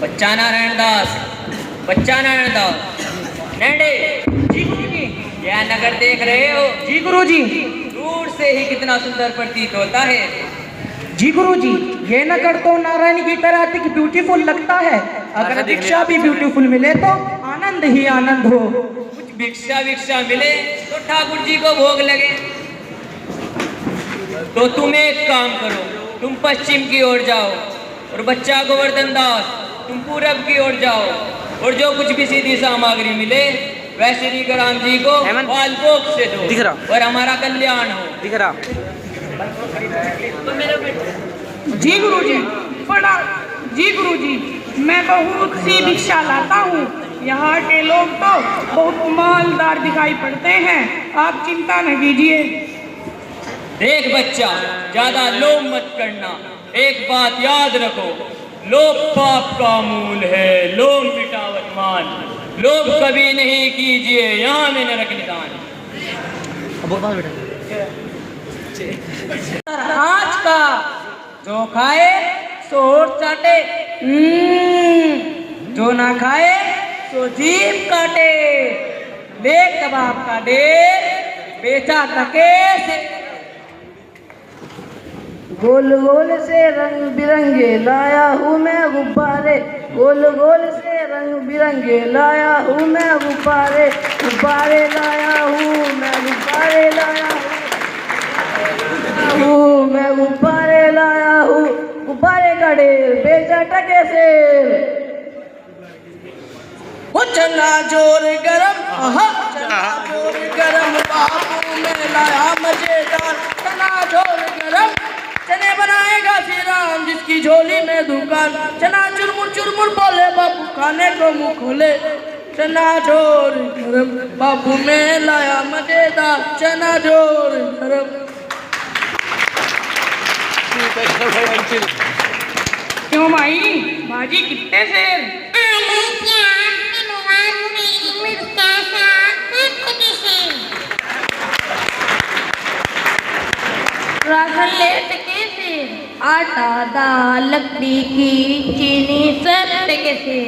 बच्चा नारायण दास, बच्चा नारायण दास, नेडे। जी गुरुजी। यह नगर देख रहे हो? जी गुरुजी। दूर से ही कितना सुंदर प्रतीत होता है। जी गुरुजी, ये नगर तो नारायण की तरह अधिक ब्यूटीफुल लगता है। अगर भिक्षा भी ब्यूटीफुल मिले तो आनंद ही आनंद हो। कुछ भिक्षा विक्षा मिले तो ठाकुर जी को भोग लगे। तो तुम एक काम करो, तुम पश्चिम की ओर जाओ और बच्चा गोवर्धन दास तुम पूरब की ओर जाओ, और जो कुछ भी सीधी सामग्री मिले वह श्री राम जी को बालभोग से दो। दिख रहा और हमारा कल्याण हो। दिख रहा। जी गुरुजी, बड़ा जी गुरुजी, मैं बहुत सी भिक्षा लाता हूँ। यहाँ के लोग तो बहुत मालदार दिखाई पड़ते हैं, आप चिंता न कीजिए। देख बच्चा, ज्यादा लोभ मत करना। एक बात याद रखो, लोभ पाप का मूल है, लोभ मिटावत मान। लोभ कभी नहीं कीजिए, यहाँ में नरक निदान। आज का जो खाए सो होठ चाटे, जो ना खाए सो जीभ काटे। ले कबाब का ढेर बेचा तके से, गोल गोल से रंग बिरंगे लाया हूँ मैं गुब्बारे, गोल गोल से रंग बिरंगे लाया हूँ मैं गुब्बारे, गुब्बारे लाया हूँ मैं, गुब्बारे लाया हूँ मैं, गुब्बारे लाया हूँ। गुब्बारे का ढेर बेचा टके से। वो चना जोर गरम, चना जोर गरम बाबू में लाया मजेदार। चना जोर गरम चने बनाएगा श्री राम जिसकी झोली में दुकान। चना चुरमुर बोले बाबू खाने को मुँह खोले। चना जोर गरम बाबू में लाया मजेदार। चना जोर गरम। क्यों भाई, भाजी कितने शेर? राशन ले टके से, आटा दाल लकड़ी की चीनी सब टके से।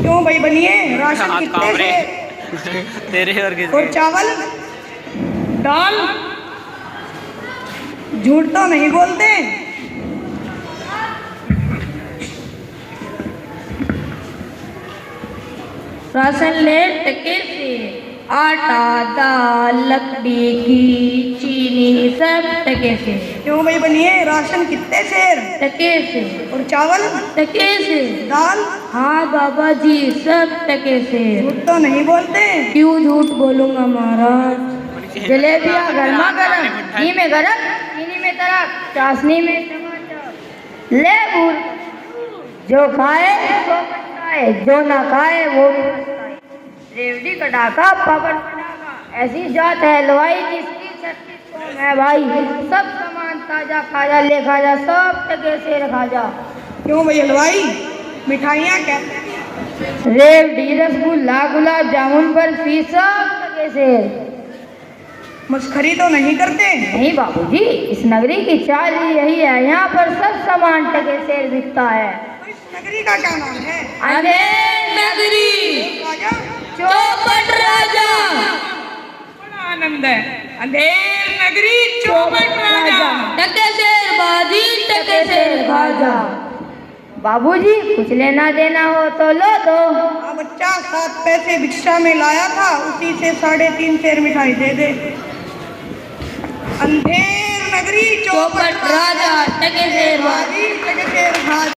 क्यों भाई बनिए, राशन कितने शेर? तेरे और चावल दाल? झूठ तो नहीं बोलते? राशन ले टके से, आटा दाल लकड़ी की चीनी सब टके से। क्यों भाई बनिए, राशन कितने शेर? टके से। और चावल टके से। दाल? हाँ बाबा जी, सब टके से। झूठ तो नहीं बोलते? क्यों झूठ बोलूंगा महाराज। जलेबियाँ गर्मा गर्म, घी में गरम, चीनी में तरफ, चाशनी में टमाटर। ले बूर, जो खाए वो पछताए, जो ना खाए वो भी पछताए। रेवड़ी का डाका पापड़ का डाका, ऐसी जात है हलवाई जिसकी 36 कौम है भाई। सब सामान ताजा खाजा ले खाजा, सब टके से रखा जा। क्यों भाई हलवाई, मिठाइयाँ क्या? रेवड़ी रसगुल्ला गुलाब जामुन बर्फी सब टके से। मस्खरी तो नहीं करते? नहीं बाबूजी, इस नगरी की चाल ही यही है, यहाँ पर सब सामान टके से बिकता है। तो इस नगरी का क्या नाम है? अंधेर नगरी, राजा? चौपट राजा। बड़ा आनंद है। अंधेर नगरी चौपट राजा। टके शेर बाजी, टके शेर खाजा। बाबूजी, कुछ लेना देना हो तो लो दो। हाँ बच्चा, 7 पैसे भिक्षा में लाया था, उसी से 3.5 शेर मिठाई दे दे। अंधेर नगरी चौपट राजा, टके शेर बाजी। बाजी, टके शेर खाजा।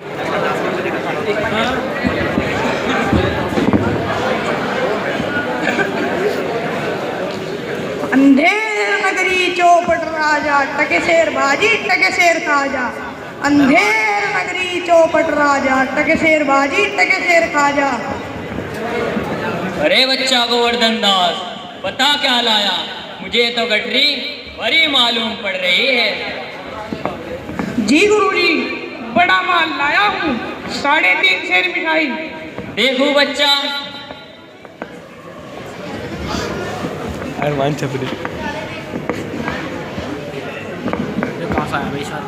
अंधेर नगरी चौपट राजा, टके शेर बाजी, टके शेर खाजा। अंधेर नगरी चौपट राजा, टके शेर बाजी, टके शेर खाजा। अरे बच्चा गोवर्धन दास, बता क्या लाया? मुझे तो गठरी बड़ी मालूम पड़ रही है। जी गुरुजी, बड़ा माल लाया हूँ, 3.5 शेर मिठाई। देखो बच्चा, अरमान छपरी कहाँ से आया भाई सर?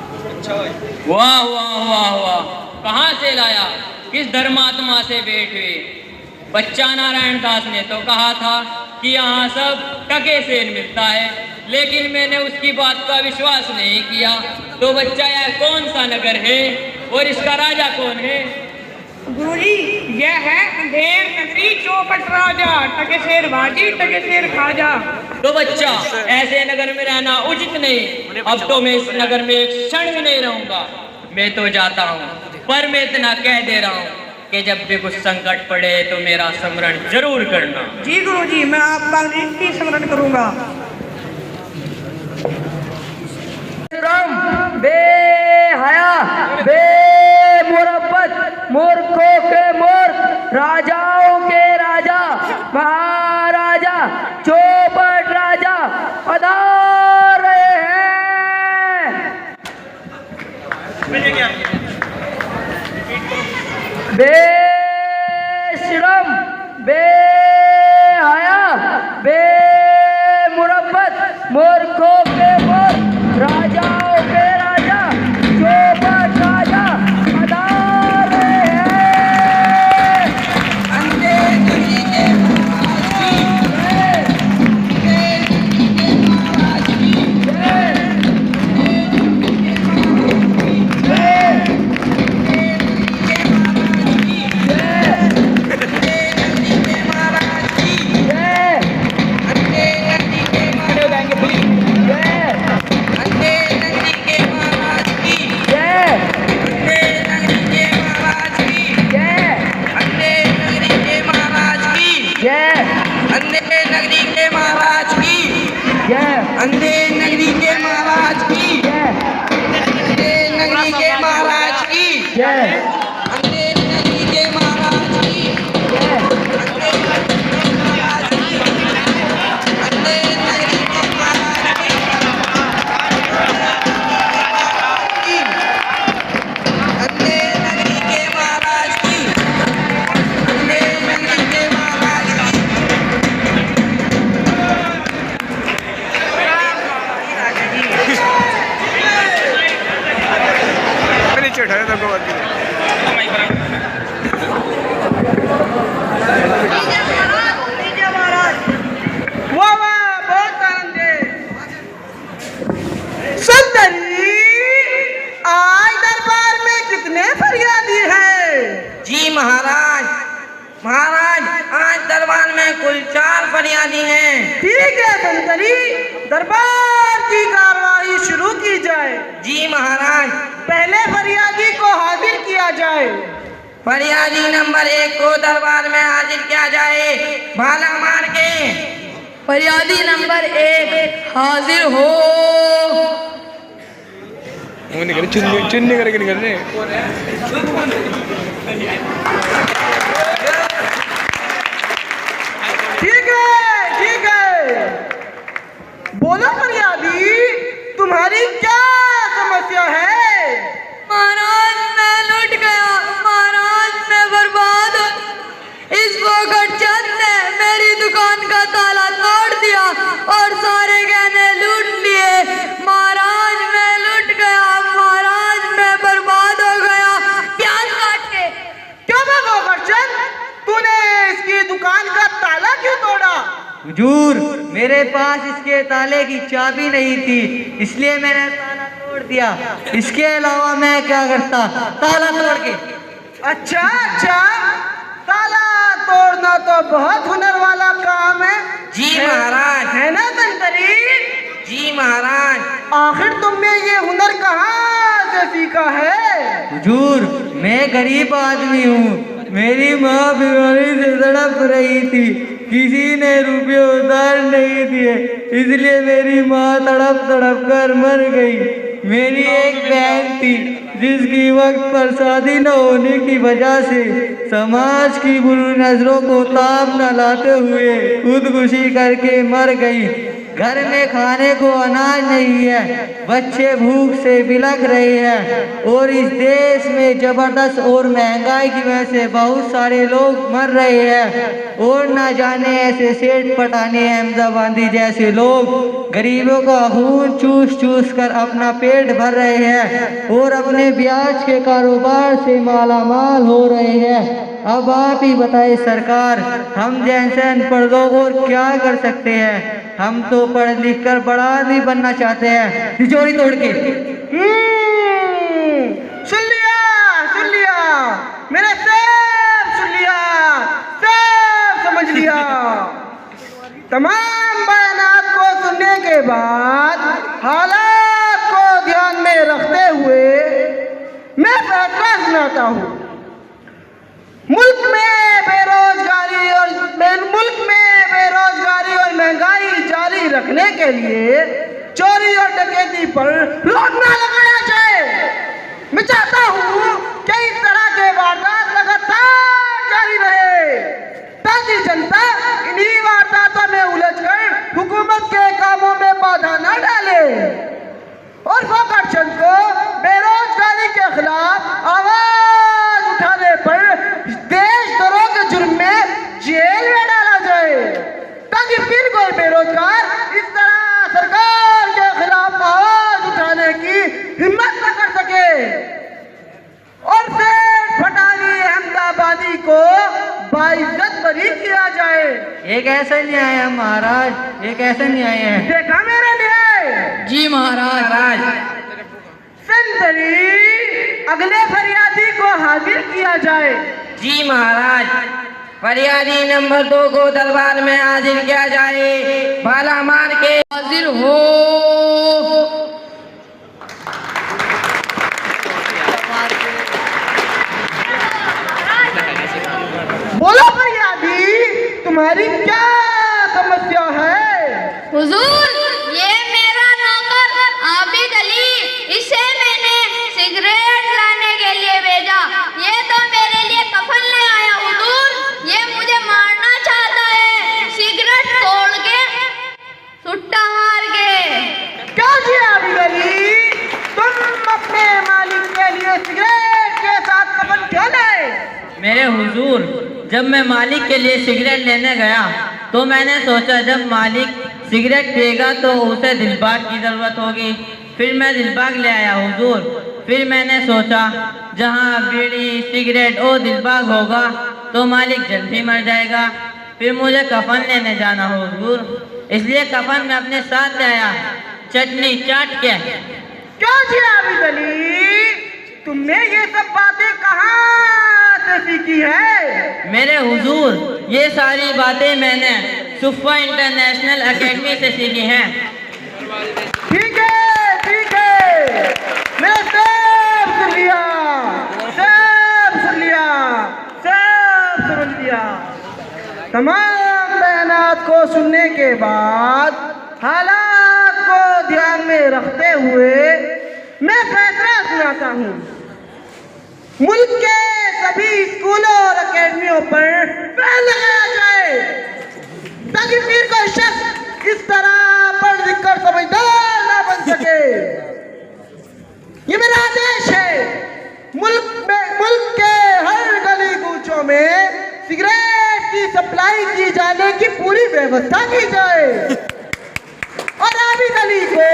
वाह वाह वाह वाह, कहाँ से लाया, किस धर्मात्मा से भेंट हुई? बच्चा नारायण दास ने तो कहा था कि यहाँ सब टके से मिलता है, लेकिन मैंने उसकी बात का विश्वास नहीं किया। तो बच्चा, यह कौन सा नगर है और इसका राजा कौन है? गुरुजी, यह है अंधेर नगरी, चौपट राजा, टके शेर बाजी, टके शेर खाजा। तो बच्चा, ऐसे नगर में रहना उचित नहीं। अब तो मैं इस नगर में एक क्षण भी नहीं रहूंगा। मैं तो जाता हूँ, पर मैं इतना कह दे रहा हूँ कि जब भी कुछ संकट पड़े तो मेरा स्मरण जरूर करना। जी गुरुजी, मैं आपका नित्य स्मरण करूंगा। राम बेहया बेमुरब्बत, मूर्खों के मूर्ख, राजाओं के राजा, महाराजा, चौपट राजा पधार रहे हैं। बेशरम, बेहया, बेमुरब्बत, मूर्खों के मूर्ख, राजाओं के राजा, चौपट राजा पधार रहे हैं। कुल 4 फरियादी हैं। ठीक है संतरी, दरबार की कार्रवाई शुरू की जाए। जी महाराज। पहले फरियादी को हाजिर किया जाए। फरियादी नंबर 1 को दरबार में हाजिर किया जाए, भाला मार के। फरियादी नंबर 1 हाजिर हो। चुन्नी करके निकल रहे। ठीक है, बोलो फरियादी, तुम्हारी क्या समस्या है? महाराज मैं लुट गया, महाराज मैं बर्बाद। इस फोकट चंद ने मेरी दुकान का ताला तोड़ दिया और सारे गहने लूट लिए। महाराज मैं लुट गया, महाराज मैं बर्बाद हो गया। प्याज काट के। क्यों फोकट चंद, तूने इसकी दुकान का ताला क्यों तोड़ा? हुजूर, मेरे पास इसके ताले की चाबी नहीं थी, इसलिए मैंने ताला तोड़ दिया। इसके अलावा मैं क्या करता, ताला तोड़ के। अच्छा, ताला तोड़ना तो बहुत हुनर वाला काम है। जी महाराज। है ना संतरी? जी महाराज। आखिर तुमने ये हुनर कहाँ से सीखा है? हुजूर, मैं गरीब आदमी हूँ। मेरी माँ बीमारी से तड़प रही थी, किसी ने रुपये उधार नहीं दिए, इसलिए मेरी माँ तड़प तड़प कर मर गई। मेरी एक बहन थी जिसकी वक्त पर शादी न होने की वजह से समाज की बुरी नजरों को ताब न लाते हुए खुदकुशी करके मर गई। घर में खाने को अनाज नहीं है, बच्चे भूख से बिलख रहे हैं और इस देश में जबरदस्त और महंगाई की वजह से बहुत सारे लोग मर रहे हैं। और ना जाने ऐसे सेठ पठाने अहमदाबादी जैसे लोग गरीबों का खून चूस चूस कर अपना पेट भर रहे हैं और अपने ब्याज के कारोबार से मालामाल हो रहे हैं। अब आप ही बताइए सरकार, हम जैसे अनपढ़ लोग और क्या कर सकते हैं? हम तो पढ़ लिख कर बड़ा आदमी बनना चाहते हैं, तिजोरी तोड़ के। सुन लिया मेरे सब सुन लिया, सब समझ लिया। तमाम बयानात को सुनने के बाद हालात को ध्यान में रखते हुए मैं फैसला सुनाता हूँ। मुल्क में बेरोजगारी और महंगाई जारी रखने के लिए चोरी और डकैती पर रोकना लगाया जाए। मैं चाहता हूँ कि इस तरह के वारदात लगातार जारी रहे ताकि जनता इन्हीं वारदातों में उलझकर हुकूमत के कामों में बाधा न डाले और फोकट चंद को बेरोजगारी के खिलाफ आवाज उठाने पर देशद्रोह के जुर्म में जेल में डाला जाए ताकि फिर कोई बेरोजगार इस तरह सरकार के खिलाफ आवाज उठाने की हिम्मत न कर सके और फिर पठानी अहमदाबादी को बाइज्जत बरी किया जाए। ये कैसा न्याय है महाराज, ये कैसा न्याय है? देखा मेरा न्याय? जी महाराज। संतरी अगले फरियादी को हाजिर किया जाए। जी महाराज। फरियादी नंबर 2 को दरबार में हाजिर किया जाए। भाला मार के हाजिर हो। बोलो फरियादी, तुम्हारी क्या समस्या है? हुजूर, ये मेरा नौकर आबिद अली, इसे मैंने सिगरेट लाने के लिए भेजा। ये तो मेरे लिए कफन ले आया। हुजूर, ये मुझे मारना चाहता है, सिगरेट तोड़ के, सुट्टा मार के। क्या जी आबिद अली, तुम अपने मालिक के लिए सिगरेट के साथ कफन क्यों लाए? मेरे हुजूर, जब मैं मालिक के लिए सिगरेट लेने गया तो मैंने सोचा जब मालिक सिगरेट पिएगा तो उसे दिलबाग की ज़रूरत होगी। फिर मैं दिलबाग ले आया हुजूर। फिर मैंने सोचा जहाँ बीड़ी सिगरेट और दिलबाग होगा तो मालिक जल्दी मर जाएगा। फिर मुझे कफन लेने जाना हो हुजूर, इसलिए कफन में अपने साथ ले आया, चटनी चाट के। क्या जी आबिद अली, तुमने ये सब बातें कहाँ से सीखी है? मेरे हुजूर, ये सारी बातें मैंने सुफ़ा इंटरनेशनल एकेडमी से सीखी हैं। ठीक है, ठीक है, मैं सब सुन लिया, सब सुन लिया, सब समझ लिया। तमाम बयानात को सुनने के बाद हालात को ध्यान में रखते हुए मैं फैसला सुनाता हूँ। मुल्क के सभी स्कूलों और अकेडमियों पर बैन लगाया जाए ताकि फिर कोई शख्स इस तरह पढ़ लिख कर समझदार ना बन सके। ये मेरा आदेश है। मुल्क के हर गली कूचों में सिगरेट की सप्लाई की जाने की पूरी व्यवस्था की जाए और आबिद अली को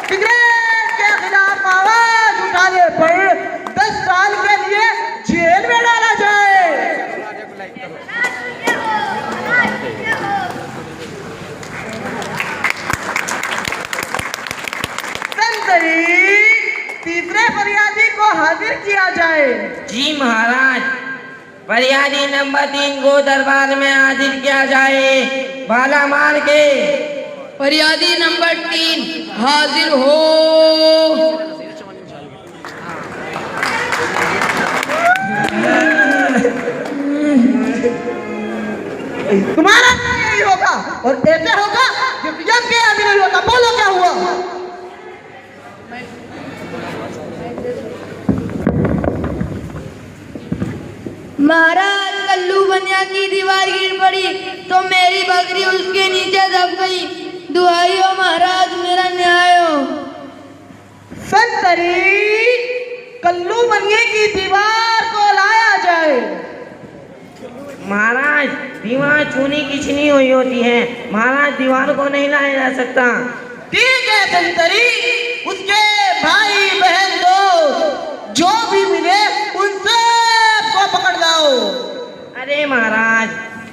सिगरेट के खिलाफ आवाज उठाने पर 10 साल के लिए जेल में डाला जाए। तीसरे फरियादी को हाजिर किया जाए। जी महाराज। फरियादी नंबर 3 को दरबार में हाजिर किया जाए। भाला मार के। फरियादी नंबर 3 हाजिर हो। तुम्हारा यही होगा और ऐसे होगा जब के अभी नहीं होता। बोलो क्या हुआ? महाराज, कल्लू बनिया की दीवार गिर पड़ी तो मेरी बकरी उसके नीचे दब गई। दुहाई हो महाराज, मेरा न्याय हो। संतरी कल्लू बनिए की दीवार को लाया जाए। महाराज दीवार चूनी की छिनी हुई होती है, महाराज दीवार को नहीं लाया जा सकता। ठीक है संतरी, उसके भाई बहन दोस्त जो भी मिले उन सबको पकड़ लाओ। अरे महाराज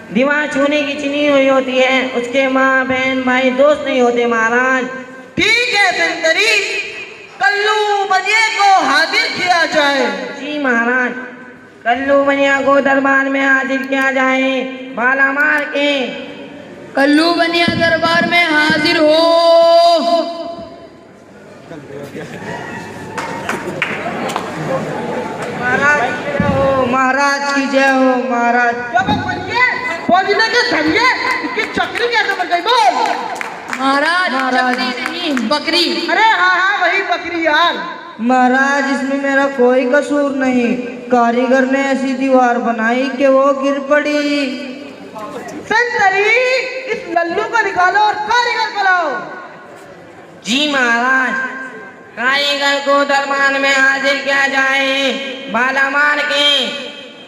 दीवार चूनी की छिनी हुई होती है, उसके माँ बहन भाई दोस्त नहीं होते महाराज। ठीक है संतरी, कल्लू बनिए को हाजिर किया जाए। जी महाराज, कल्लू बनिया को दरबार में हाजिर किया जाए, भाला मार के। कल्लू बनिया दरबार में हाजिर हो। महाराज की जय हो, महाराज की जय हो। महाराज जब बनिए पहुंचने के धनिए इसकी चक्री कैसे बन गई बोल। महाराज चक्री नहीं, बकरी। अरे हाँ हाँ वही बकरी यार। महाराज इसमें मेरा कोई कसूर नहीं, कारीगर ने ऐसी दीवार बनाई कि वो गिर पड़ी। संतरी इस लल्लू को निकालो और कारीगर को लाओ। जी महाराज, कारीगर को दरबार में हाजिर किया जाए, भाला मार के।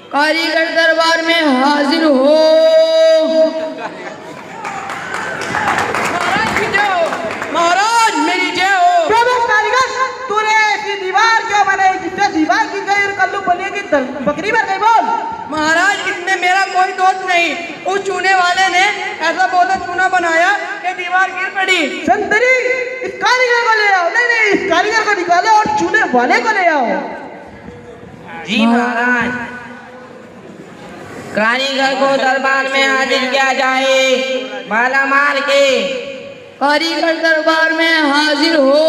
कारीगर दरबार में हाजिर हो। महाराज की जय हो। महाराज मेरी जय हो। कारीगर तूने ऐसी दीवार क्यों बनाई जिससे दीवार की गई और कल्लू बनिए की बकरी बन गई बोल। महाराज इसमें मेरा कोई दोष नहीं, उस चूने वाले ने ऐसा बोला चूना बनाया कि दीवार गिर पड़ी। संतरी इस कारीगर को ले आओ। नहीं नहीं इस कारीगर को निकालो और चूने वाले को ले आओ। जी महाराज, कारीगर को दरबार में हाजिर किया जाए, भाला मार के। कारीगर दरबार में हाजिर हो।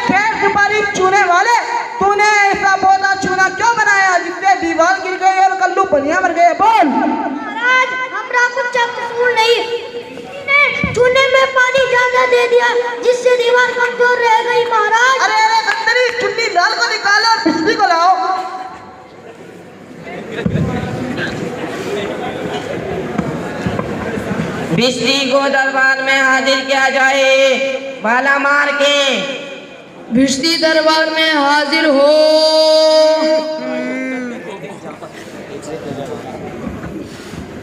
खैर सुपारी चूने वाले, तूने ऐसा बोला चूना क्यों बनाया जिससे दीवार गिर गई और कल्लू बनिया मर गए बोल। महाराज हमरा कुछ कसूर नहीं, चूने में पानी ज्यादा दे दिया जिससे दीवार कमजोर रह गई महाराज। अरे अरे संतरी चुन्नी लाल को निकालो और बिजली को लाओ। बिजली को दरबार में हाजिर किया जाए, भाला मार के। भिष्टी दरबार में हाजिर हो।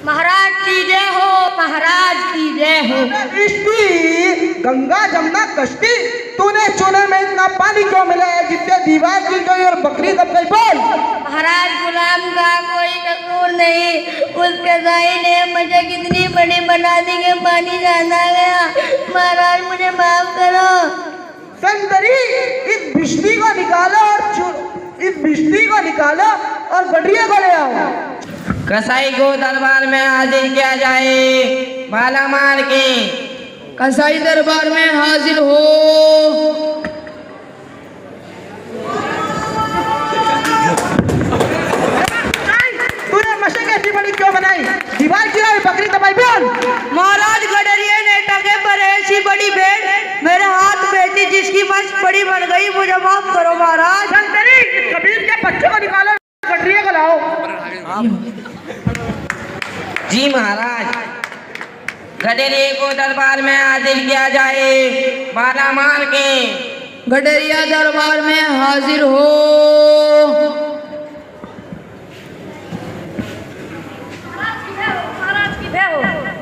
महाराज की जय हो, महाराज की जय हो। बिजली गंगा जमुना कश्ती, तूने चूने में इतना पानी क्यों मिलाया जिससे दीवार गिर गई और बकरी दब गई बोल। महाराज गुलाम का कोई कसूर नहीं, उस कसाई ने मुझे कितनी बड़ी बना दी कि पानी ज्यादा गया। महाराज मुझे माफ करो। संतरी इस बिजली को निकालो और इस बिजली को निकालो और गड्ढिया को ले आओ। कसाई को दरबार में हाजिर किया जाए, भाला मार के। कसाई दरबार में हाजिर हो। तूने मशक ऐसी बड़ी क्यों बनाई, दीवार गिराई बकरी दबाई बोल। महाराज गडरिये ने टके पर ऐसी बड़ी भेड़ मेरे हाथ में थी जिसकी मच बड़ी बन गई, मुझे माफ करो महाराज। संतरी इस कबीर के बच्चे को निकालो, गड्ढिया को लाओ। जी महाराज, गडरिये को दरबार में हाजिर किया जाए, भाला मार के। गडरिया दरबार में हाजिर हो।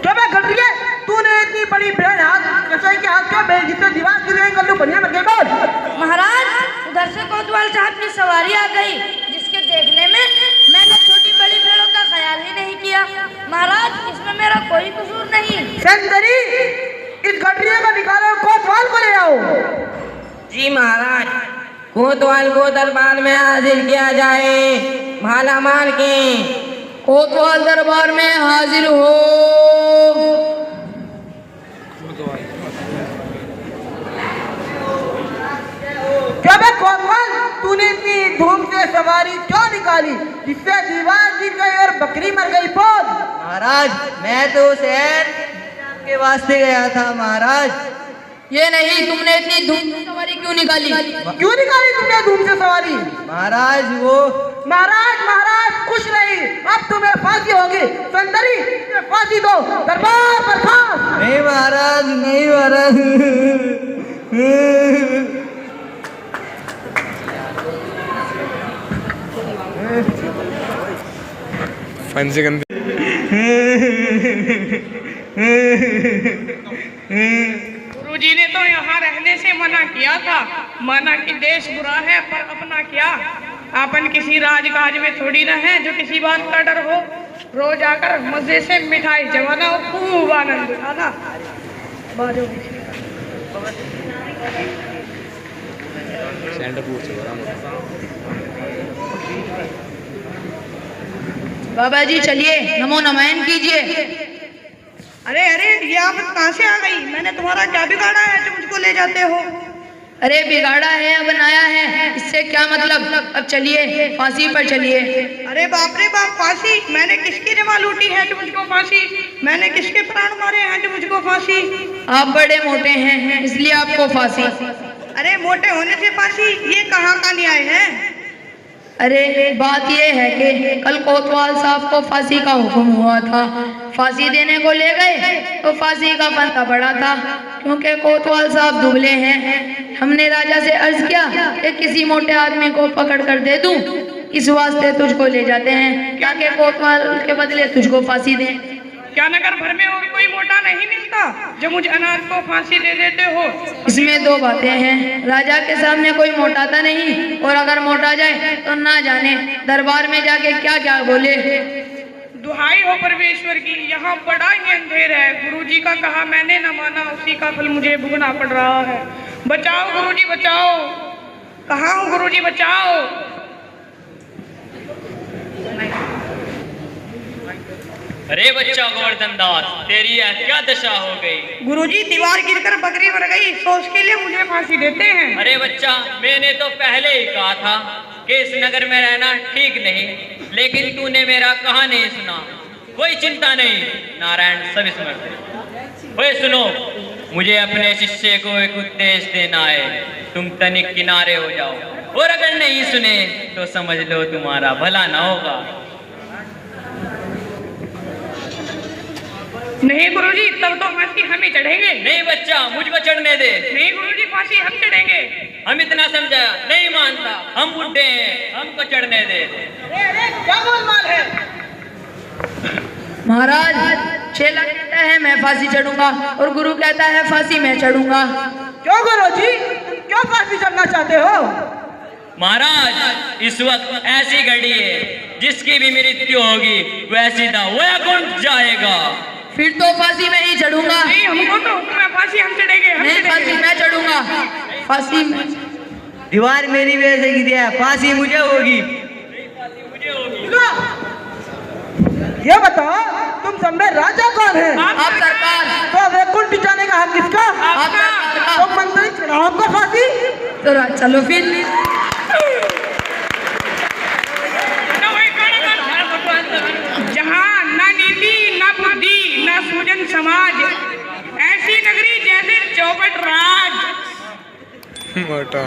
क्यों बे गड्ढिया, तूने इतनी बड़ी भेड़ हाथ कसाई के हाथ क्यों भेड़ जिससे दीवार गिर गई कल्लू बनिया मर गई बोल। महाराज उधर से कोतवाल साहब की सवारी आ गई जिसके देखने में मैंने छोटी बड़ी भेड़ों का ख्याल ही नहीं किया। महाराज इसमें मेरा कोई कसूर नहीं। संतरी इस गड्ढिया को निकालो और कोतवाल को ले आओ। जी महाराज, कोतवाल को दरबार में हाजिर किया जाए, भाला मार के। कोतवाल दरबार में हाजिर हो। क्या बे कोतवाल, तूने इतनी धूम से सवारी क्यों निकाली जिससे दीवार गिर गई और बकरी मर गई बोल। महाराज मैं तो शहर के वास्ते गया था महाराज। ये नहीं, तुमने इतनी धूम से सवारी क्यों निकाली? क्यों निकाली तुमने धूम से सवारी? महाराज वो महाराज खुश रही, अब तुम्हें फांसी होगी। सुंदरी फांसी दो, दरबार बर्खास्त। नहीं महाराज, नहीं महाराज। फंसे गंदे। गुरुजी ने तो यहाँ रहने से मना किया था, माना कि देश बुरा है, पर अपना क्या, अपन किसी राजकाज में थोड़ी न है जो किसी बात का डर हो। रोज आकर मजे से मिठाई जमाना और खूब आनंद उठाना। बाबा जी चलिए, नमो नमन कीजिए। अरे अरे, ये आप कहाँ से आ गई? मैंने तुम्हारा क्या बिगाड़ा है जो मुझको ले जाते हो? अरे बिगाड़ा है या बनाया है, इससे क्या मतलब? अब चलिए, फांसी पर चलिए। अरे बाप रे बाप, फांसी? मैंने किसकी जमा लूटी है जो मुझको फांसी? मैंने किसके प्राण मारे हैं जो मुझको फांसी? आप बड़े मोटे हैं, इसलिए आपको फांसी। अरे मोटे होने से फांसी, ये कहाँ का न्याय है? अरे बात यह है कि कल कोतवाल साहब को फांसी का हुक्म हुआ था, फांसी देने को ले गए तो फांसी का फंदा बड़ा था, क्योंकि कोतवाल साहब दुबले हैं। हमने राजा से अर्ज किया कि किसी मोटे आदमी को पकड़ कर दे दूं, इस वास्ते तुझको ले जाते हैं ताकि कोतवाल के बदले तुझको फांसी दें। क्या नगर भर में और कोई मोटा नहीं मिलता जो मुझ अनाथ को फांसी दे देते हो? इसमें दो बातें हैं, राजा के सामने कोई मोटाता नहीं, और अगर मोटा जाए तो ना जाने दरबार में जाके क्या क्या बोले। दुहाई हो परमेश्वर की, यहाँ बड़ा ही अंधेर है। गुरुजी का कहा मैंने न माना, उसी का फल मुझे भुगतना पड़ रहा है। बचाओ गुरुजी बचाओ, कहाँ हो गुरुजी बचाओ। अरे बच्चा गोवर्धन दास, तेरी यह क्या दशा हो गई? गुरुजी दीवार गिरकर बकरी मर गई, तो उसके लिए मुझे फांसी देते हैं? अरे बच्चा, मैंने तो पहले ही कहा था कि इस नगर में रहना ठीक नहीं, लेकिन तूने मेरा कहा नहीं सुना। कोई चिंता नहीं, नारायण सभी समझते। ओए सुनो, मुझे अपने शिष्य को एक उपदेश देना है, तुम तनिक किनारे हो जाओ, और अगर नहीं सुने तो समझ लो तुम्हारा भला ना होगा। नहीं गुरुजी, तब तो फांसी हम ही चढ़ेंगे। नहीं बच्चा, मुझको चढ़ने दे। नहीं गुरुजी, फांसी हम चढ़ेंगे। हम इतना समझाया, नहीं मानता, हम बुढ़े हैं, हमको चढ़ने दे। क्या गोलमाल है? महाराज, चेला कहता है मैं फांसी चढ़ूंगा और गुरु कहता है फांसी मैं चढ़ूंगा। क्यों गुरुजी, क्यों फांसी चढ़ना चाहते हो? महाराज, इस वक्त ऐसी घड़ी है जिसकी भी मृत्यु होगी वह सीधा वैकुंठ जाएगा। फिर तो फांसी में ही चढ़ूंगा। नहीं, हमको तो हुक्म है, फांसी हम चढ़ेंगे। नहीं, फांसी मैं चढ़ूंगा, फांसी में। दीवार मेरी वजह से गिरी है, फांसी मुझे होगी। ये बताओ, तुम समझे राजा कौन है? आप सरकार। तो वैकुंठ जाने का हक किसका? आप सरकार का। तो मंत्री चढ़ाओ को फांसी। तो चलो फिर। जहाँ न नीति न बुद्धि न सूजन समाज, ऐसी नगरी जैसे चौपट राज। मोटा